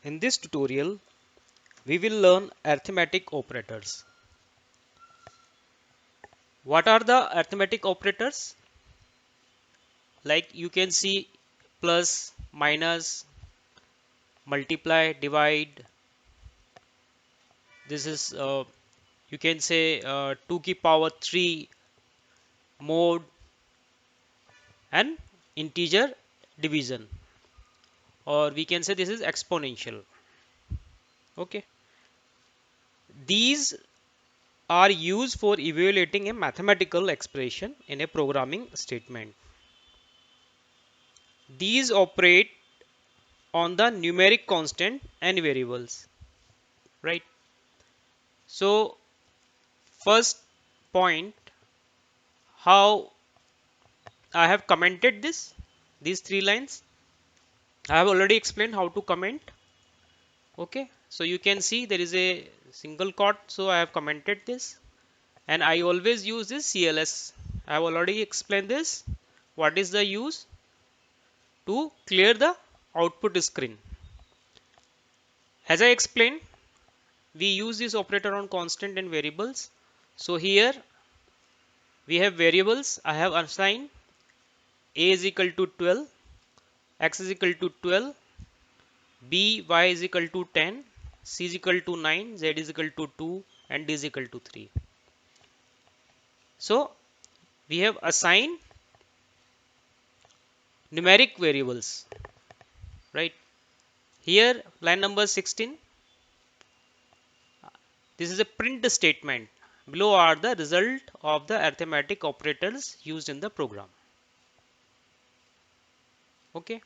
In this tutorial, we will learn arithmetic operators. What are the arithmetic operators? Like you can see plus, minus, multiply, divide. This is you can say 2 की power 3, mode, and integer division, or we can say this is exponential. Okay, these are used for evaluating a mathematical expression in a programming statement. These operate on the numeric constant and variables, right? So first point, how I have commented these three lines. I have already explained how to comment. Okay, so you can see there is a single quote, so I have commented this, and I always use this CLS. I have already explained this. What is the use? To clear the output screen. As I explained, we use this operator on constant and variables. So here we have variables. I have assigned a is equal to 12, x is equal to 12, b, y is equal to 10, c is equal to 9, z is equal to 2, and d is equal to 3. So we have assigned numeric variables, right? Here line number 16, this is a print statement. Below are the result of the arithmetic operators used in the program. Okay,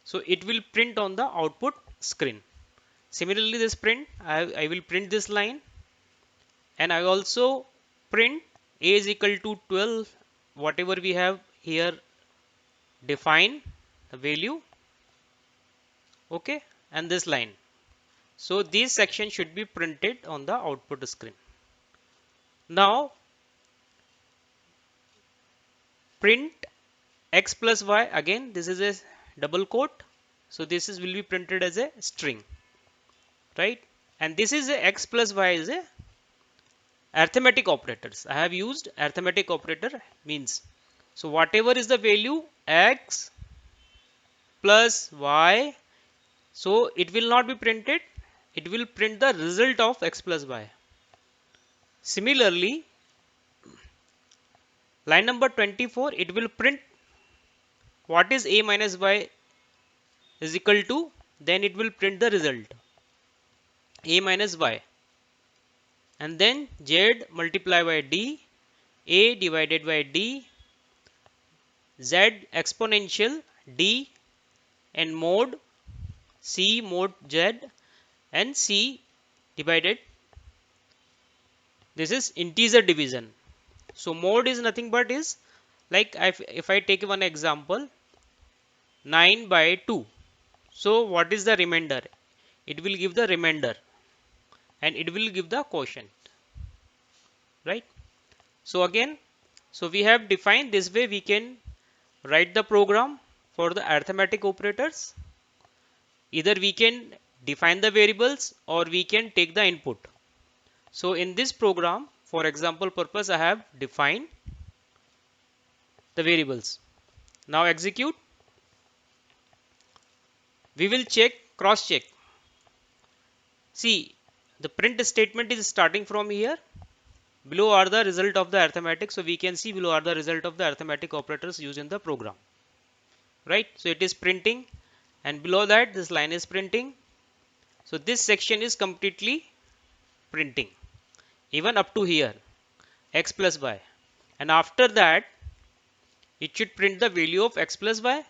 so it will print on the output screen. Similarly, this print, I will print this line, and I also print a is equal to 12, whatever we have here define the value, okay, and this line. So this section should be printed on the output screen. Now print x plus y, again this is a double quote, so this is will be printed as a string, right? And this is a x plus y is a arithmetic operators. I have used arithmetic operator means, so whatever is the value x plus y, so it will not be printed, it will print the result of x plus y. Similarly, line number 24, it will print what is a minus y is equal to, then it will print the result a minus y, and then z multiplied by d, a divided by d, z exponential d, and mod c mod z, and c divided, this is integer division. So mod is nothing but is like if I take one example 9 by 2, so what is the remainder? It will give the remainder and it will give the quotient, right? So again, so we have defined this way we can write the program for the arithmetic operators. Either we can define the variables or we can take the input. So in this program, for example purpose, I have defined the variables. Now execute. We will check, cross check. See, the print statement is starting from here. Below are the result of the arithmetic. So we can see below are the result of the arithmetic operators used in the program, right? So it is printing, and below that this line is printing. So this section is completely printing even up to here x plus y, and after that it should print the value of x plus y.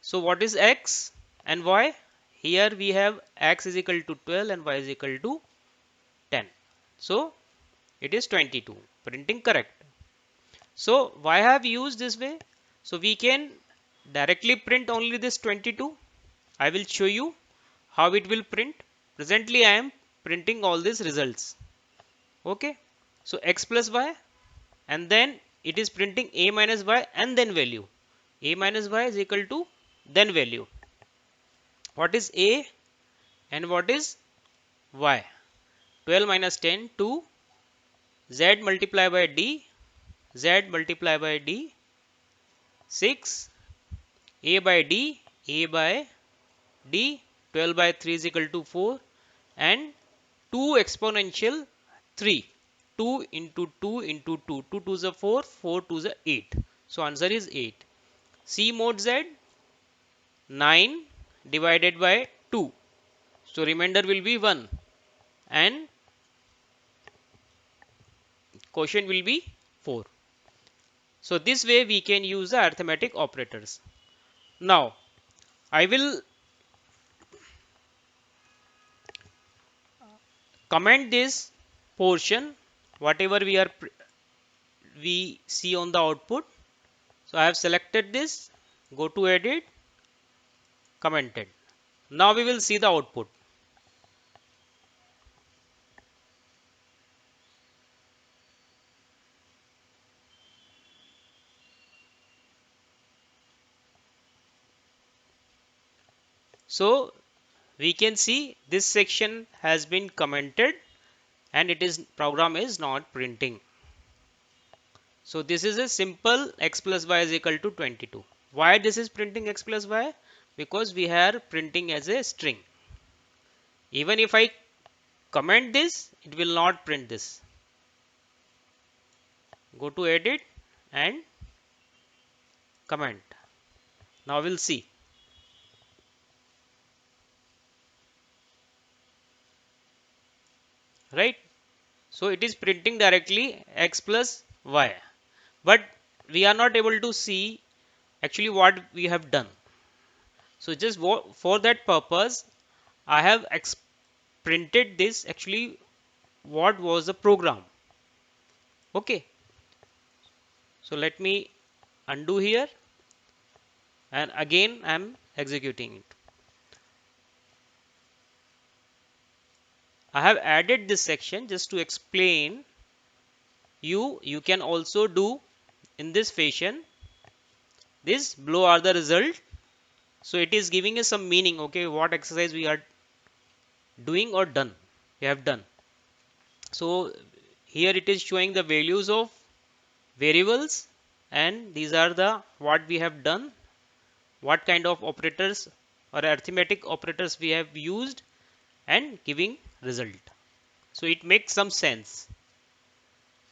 So what is x and y? Here we have x is equal to 12 and y is equal to 10. So it is 22. Printing correct. So why have used this way? So we can directly print only this 22. I will show you how it will print. Presently I am printing all these results. Okay. So x plus y, and then it is printing a minus y and then value. A minus y is equal to then value. What is a? and what is y. 12 minus 10 2, z multiply by d, z multiply by d, 6, a by d, a by d, 12 by 3 is equal to 4, and 2 exponential 3, 2 into 2 into 2, 2 to the 4, 4 to the 8. So answer is 8. C mod z, 9 divided by 2. So remainder will be 1 and quotient will be 4. So this way we can use the arithmetic operators. Now I will comment this portion whatever we see on the output. So I have selected this, go to edit, commented. Now we will see the output. So we can see this section has been commented and it is program is not printing. So this is a simple x plus y is equal to 22. Why this is printing x plus y? Because we are printing as a string. Even if I comment this, it will not print this. Go to edit and comment. Now we'll see. Right? So it is printing directly x plus y. But we are not able to see actually what we have done. So just for that purpose, I have printed this actually what was the program. Okay. So let me undo here and again I am executing it. I have added this section just to explain you can also do in this fashion. This below are the result. So it is giving us some meaning. Okay, what exercise we are doing or done. We have done. So here it is showing the values of variables and these are the what we have done, what kind of operators or arithmetic operators we have used and giving result. So it makes some sense.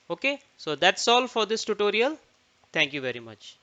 Okay, so that's all for this tutorial. Thank you very much.